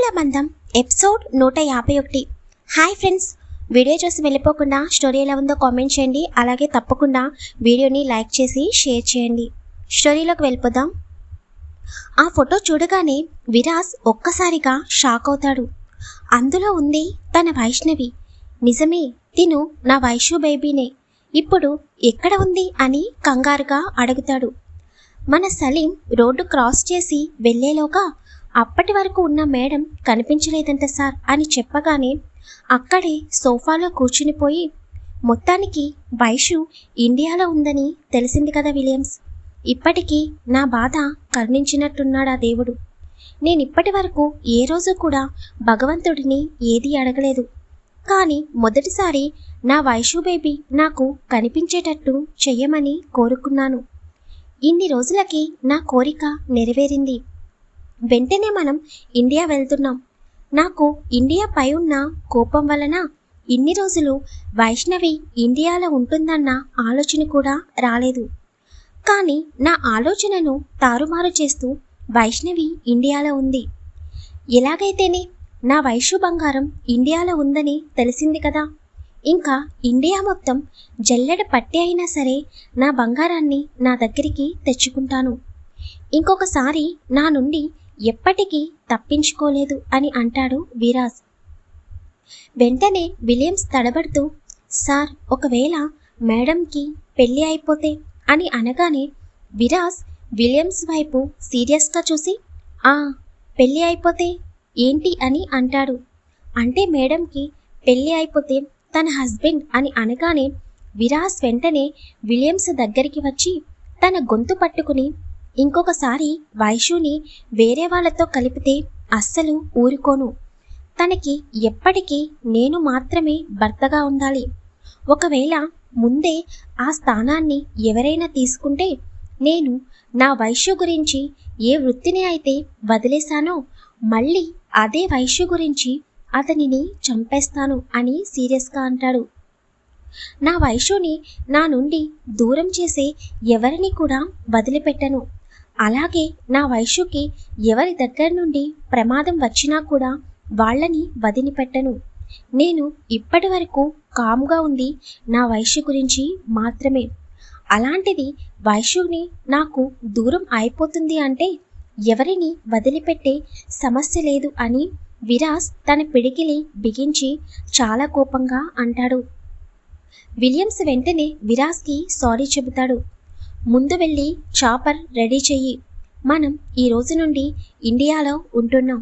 ప్రేమికుల బంధం episode 151. Hi friends, video చూసి వెళ్ళిపోకుండా స్టోరీ ఎలా ఉందో కామెంట్ చేయండి. అలాగే తప్పకుండా వీడియోని లైక్ చేసి షేర్ చేయండి. స్టోరీలోకి వెళ్ళిపోదాం. ఆ ఫోటో చూడగానే విరాజ్ ఒక్కసారిగా షాక్ అవుతాడు. అందులో ఉంది తన వైష్ణవి. నిజమే, తిను నా వైషు బేబీనే. ఇప్పుడు ఎక్కడ ఉంది అని కంగారుగా అడుగుతాడు. మన సలీం రోడ్డు క్రాస్ చేసి వెళ్లేలోగా అప్పటి వరకు ఉన్న మేడం కనిపించలేదంట సార్ అని చెప్పగానే అక్కడే సోఫాలో కూర్చునిపోయి, మొత్తానికి వైషు ఇండియాలో ఉందని తెలిసింది కదా విలియమ్స్. ఇప్పటికీ నా బాధ కరుణించినట్టున్నాడా దేవుడు. నేనిప్పటి వరకు ఏ రోజు కూడా భగవంతుడిని ఏదీ అడగలేదు. కానీ మొదటిసారి నా వైషు బేబీ నాకు కనిపించేటట్టు చెయ్యమని కోరుకున్నాను. ఇన్ని రోజులకి నా కోరిక నెరవేరింది. వెంటనే మనం ఇండియా వెళ్తున్నాం. నాకు ఇండియా పై ఉన్న కోపం వలన ఇన్ని రోజులు వైష్ణవి ఇండియాలో ఉంటుందన్న ఆలోచన కూడా రాలేదు. కానీ నా ఆలోచనను తారుమారు చేస్తూ వైష్ణవి ఇండియాలో ఉంది. ఎలాగైతేనే నా వైషు బంగారం ఇండియాలో ఉందని తెలిసింది కదా. ఇంకా ఇండియా మొత్తం జల్లెడ పట్టి అయినా సరే నా బంగారాన్ని నా దగ్గరికి తెచ్చుకుంటాను. ఇంకొకసారి నా నుండి ఎప్పటికీ తప్పించుకోలేదు అని అంటాడు విరాజ్. వెంటనే విలియమ్స్ తడబడుతూ, సార్, ఒకవేళ మేడంకి పెళ్ళి అయిపోతే అని అనగానే విరాజ్ విలియమ్స్ వైపు సీరియస్గా చూసి, పెళ్ళి అయిపోతే ఏంటి అని అంటాడు. అంటే మేడంకి పెళ్ళి అయిపోతే తన హస్బెండ్ అని అనగానే విరాజ్ వెంటనే విలియమ్స్ దగ్గరికి వచ్చి తన గొంతు పట్టుకుని, ఇంకొకసారి వైషుని వేరే వాళ్ళతో కలిపితే అస్సలు ఊరుకోను. తనకి ఎప్పటికీ నేను మాత్రమే భర్తగా ఉండాలి. ఒకవేళ ముందే ఆ స్థానాన్ని ఎవరైనా తీసుకుంటే నేను నా వైషు గురించి ఏ వృత్తిని అయితే వదిలేశానో మళ్ళీ అదే వైషు గురించి అతనిని చంపేస్తాను అని సీరియస్గా అంటాడు. నా వైషుని నా నుండి దూరం చేసే ఎవరిని కూడా వదిలిపెట్టను. అలాగే నా వైషుకి ఎవరి దగ్గర నుండి ప్రమాదం వచ్చినా కూడా వాళ్ళని వదిలిపెట్టను. నేను ఇప్పటి వరకు కామ్గా ఉంది నా వైషు గురించి మాత్రమే. అలాంటిది వైషుని నాకు దూరం అయిపోతుంది అంటే ఎవరిని వదిలిపెట్టే సమస్య లేదు అని విరాజ్ తన పిడికిలి బిగించి చాలా కోపంగా అంటాడు. విలియమ్స్ వెంటనే విరాజ్కి సారీ చెబుతాడు. ముందు వెళ్ళి చాపర్ రెడీ చెయ్యి. మనం ఈ రోజు నుండి ఇండియాలో ఉంటున్నాం.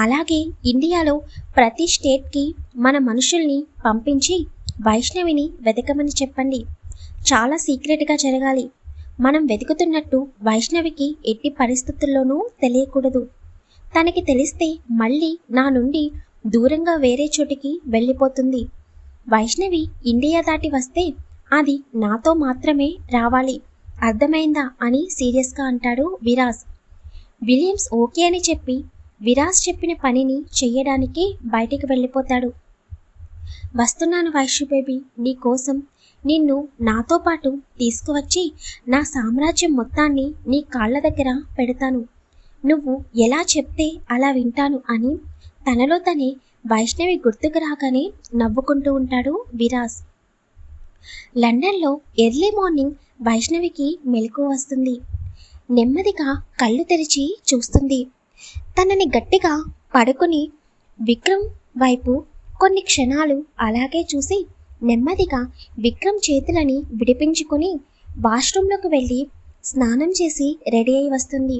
అలాగే ఇండియాలో ప్రతి స్టేట్కి మన మనుషుల్ని పంపించి వైష్ణవిని వెతకమని చెప్పండి. చాలా సీక్రెట్గా జరగాలి. మనం వెతుకుతున్నట్టు వైష్ణవికి ఎట్టి పరిస్థితుల్లోనూ తెలియకూడదు. తనకి తెలిస్తే మళ్ళీ నా నుండి దూరంగా వేరే చోటికి వెళ్ళిపోతుంది. వైష్ణవి ఇండియా దాటి వస్తే అది నాతో మాత్రమే రావాలి. అర్థమైందా అని సీరియస్గా అంటాడు విరాజ్. విలియమ్స్ ఓకే అని చెప్పి విరాజ్ చెప్పిన పనిని చెయ్యడానికి బయటికి వెళ్ళిపోతాడు. వస్తున్నాను వైషు బేబీ, నీకోసం నిన్ను నాతో పాటు తీసుకువచ్చి నా సామ్రాజ్యం మొత్తాన్ని నీ కాళ్ళ దగ్గర పెడతాను. నువ్వు ఎలా చెప్తే అలా వింటాను అని తనలో తనే వైష్ణవి గుర్తుకు రాగానే నవ్వుకుంటూ ఉంటాడు విరాజ్. లండన్లో ఎర్లీ మార్నింగ్ వైష్ణవికి మెలకువ వస్తుంది. నెమ్మదిగా కళ్ళు తెరిచి చూస్తుంది. తనని గట్టిగా పడుకుని విక్రమ్ వైపు కొన్ని క్షణాలు అలాగే చూసి నెమ్మదిగా విక్రమ్ చేతులని విడిపించుకొని వాష్రూంలోకి వెళ్ళి స్నానం చేసి రెడీ అయి వస్తుంది.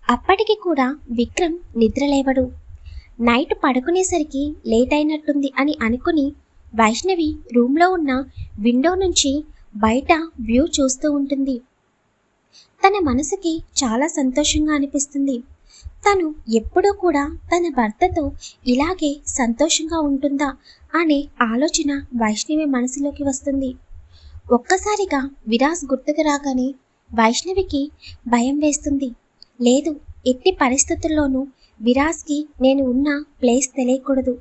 అప్పటికి కూడా విక్రమ్ నిద్రలేవడు. నైట్ పడుకునేసరికి లేట్ అయినట్టుంది అని అనుకుని వైష్ణవి రూమ్లో ఉన్న విండో నుంచి బయట వ్యూ చూస్తూ ఉంటుంది. తన మనసుకి చాలా సంతోషంగా అనిపిస్తుంది. తను ఎప్పుడూ కూడా తన భర్తతో ఇలాగే సంతోషంగా ఉంటుందా అనే ఆలోచన వైష్ణవి మనసులోకి వస్తుంది. ఒక్కసారిగా విరాజ్ గుర్తుకు రాగానే వైష్ణవికి భయం వేస్తుంది. లేదు, ఎట్టి పరిస్థితుల్లోనూ విరాజ్కి నేను ఉన్న ప్లేస్ తెలియకూడదు.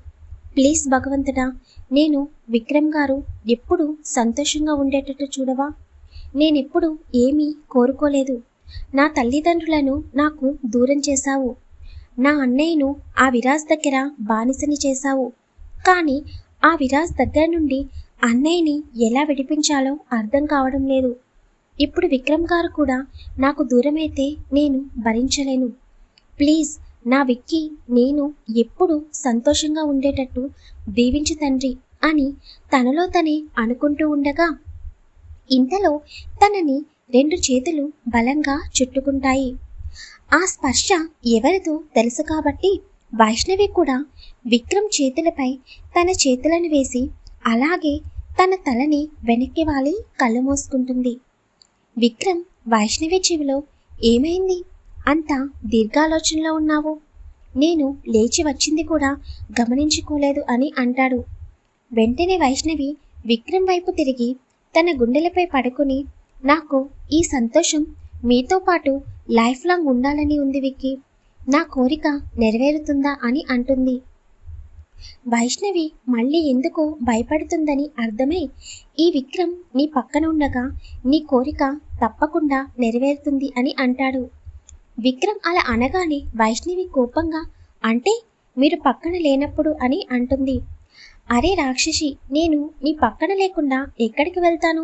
ప్లీజ్ భగవంతుడా, నేను విక్రమ్ గారు ఎప్పుడు సంతోషంగా ఉండేటట్టు చూడవా. నేనెప్పుడు ఏమీ కోరుకోలేదు. నా తల్లిదండ్రులను నాకు దూరం చేశావు. నా అన్నయ్యను ఆ విరాజ్ దగ్గర బానిసని చేశావు. కానీ ఆ విరాజ్ దగ్గర నుండి అన్నయ్యని ఎలా విడిపించాలో అర్థం కావడం లేదు. ఇప్పుడు విక్రమ్ గారు కూడా నాకు దూరమైతే నేను భరించలేను. ప్లీజ్ నా విక్కీ నేను ఎప్పుడు సంతోషంగా ఉండేటట్టు దీవించు తండ్రి అని తనలో తనే అనుకుంటూ ఉండగా ఇంతలో తనని 2 చేతులు బలంగా చుట్టుకుంటాయి. ఆ స్పర్శ ఎవరిదో తెలుసు కాబట్టి వైష్ణవి కూడా విక్రమ్ చేతులపై తన చేతులను వేసి అలాగే తన తలని వెనక్కి వాలి కళ్ళు మూసుకుంటుంది. విక్రమ్ వైష్ణవి చెవిలో ఏమైంది, అంత దీర్ఘాలోచనలో ఉన్నావు, నేను లేచి వచ్చింది కూడా గమనించుకోలేదు అని అంటాడు. వెంటనే వైష్ణవి విక్రమ్ వైపు తిరిగి తన గుండెలపై పడుకుని నాకు ఈ సంతోషం మీతో పాటు లైఫ్ లాంగ్ ఉండాలని ఉంది విక్కీ, నా కోరిక నెరవేరుతుందా అని అంటుంది. వైష్ణవి మళ్ళీ ఎందుకు భయపడుతుందని అర్థమై ఈ విక్రమ్ నీ పక్కన ఉండగా నీ కోరిక తప్పకుండా నెరవేరుతుంది అని అంటాడు. విక్రమ్ అలా అనగానే వైష్ణవి కోపంగా అంటే మీరు పక్కన లేనప్పుడు అని అంటుంది. అరే రాక్షసి, నేను నీ పక్కన లేకుండా ఎక్కడికి వెళ్తాను,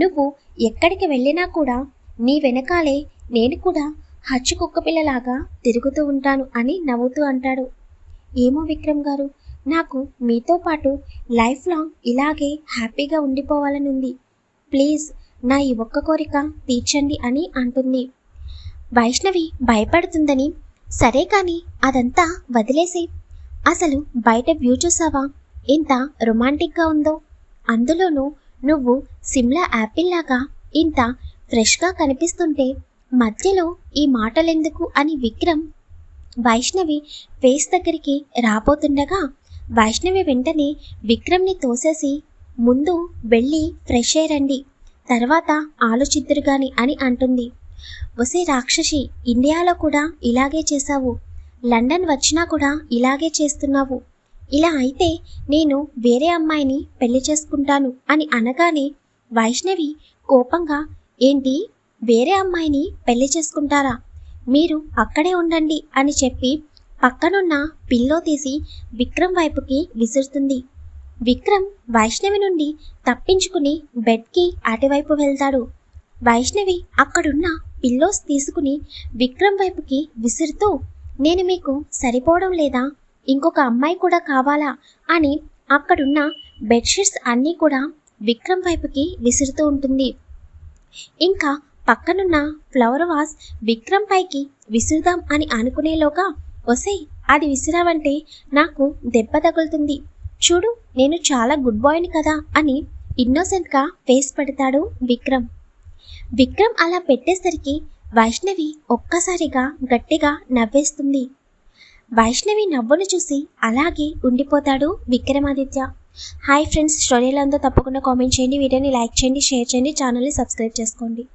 నువ్వు ఎక్కడికి వెళ్ళినా కూడా నీ వెనకాలే నేను కూడా హచ్చు కుక్క పిల్లలాగా తిరుగుతూ ఉంటాను అని నవ్వుతూ అంటాడు. ఏమో విక్రమ్ గారు, నాకు మీతో పాటు లైఫ్ లాంగ్ ఇలాగే హ్యాపీగా ఉండిపోవాలని ఉంది, ప్లీజ్ నా ఈ ఒక్క కోరిక తీర్చండి అని అంటుంది. వైష్ణవి భయపడుతుందని సరే కానీ అదంతా వదిలేసి అసలు బయట వ్యూ చూసావా ఎంత రొమాంటిక్గా ఉందో, అందులోనూ నువ్వు సిమ్లా యాపిల్ లాగా ఇంత ఫ్రెష్గా కనిపిస్తుంటే మధ్యలో ఈ మాటలెందుకు అని విక్రమ్ వైష్ణవి ఫేస్ దగ్గరికి రాబోతుండగా వైష్ణవి వెంటనే విక్రమ్ని తోసేసి ముందు వెళ్ళి ఫ్రెష్ అయ్యండి, తర్వాత ఆలోచిద్దురుగాని అని అంటుంది. ఒసే రాక్షసి, ఇండియాలో కూడా ఇలాగే చేశావు, లండన్ వచ్చినా కూడా ఇలాగే చేస్తున్నావు, ఇలా అయితే నేను వేరే అమ్మాయిని పెళ్లి చేసుకుంటాను అని అనగానే వైష్ణవి కోపంగా ఏంటి వేరే అమ్మాయిని పెళ్లి చేసుకుంటారా, మీరు అక్కడే ఉండండి అని చెప్పి పక్కనున్న పిల్లో తీసి విక్రమ్ వైపుకి విసురుతుంది. విక్రమ్ వైష్ణవి నుండి తప్పించుకుని బెడ్కి అటువైపు వెళ్తాడు. వైష్ణవి అక్కడున్న పిల్లోస్ తీసుకుని విక్రమ్ వైపుకి విసురుతూ నేను మీకు సరిపోవడం లేదా, ఇంకొక అమ్మాయి కూడా కావాలా అని అక్కడున్న బెడ్షీట్స్ అన్నీ కూడా విక్రమ్ వైపుకి విసురుతూ ఉంటుంది. ఇంకా పక్కనున్న ఫ్లవర్ వాస్ విక్రమ్ పైకి విసురుదాం అని అనుకునేలోగా ఒసై అది విసిరావంటే నాకు దెబ్బ తగులుతుంది, చూడు నేను చాలా గుడ్ బాయ్ని కదా అని ఇన్నోసెంట్గా ఫేస్ పెడతాడు విక్రమ్. విక్రమ్ అలా పెట్టేసరికి వైష్ణవి ఒక్కసారిగా గట్టిగా నవ్వేస్తుంది. వైష్ణవి నవ్వును చూసి అలాగే ఉండిపోతాడు విక్రమాదిత్య. హాయ్ ఫ్రెండ్స్, స్టోరీ ఎలా ఉందో తప్పకుండా కామెంట్ చేయండి, వీడియోని లైక్ చేయండి, షేర్ చేయండి, ఛానల్ని సబ్స్క్రైబ్ చేసుకోండి.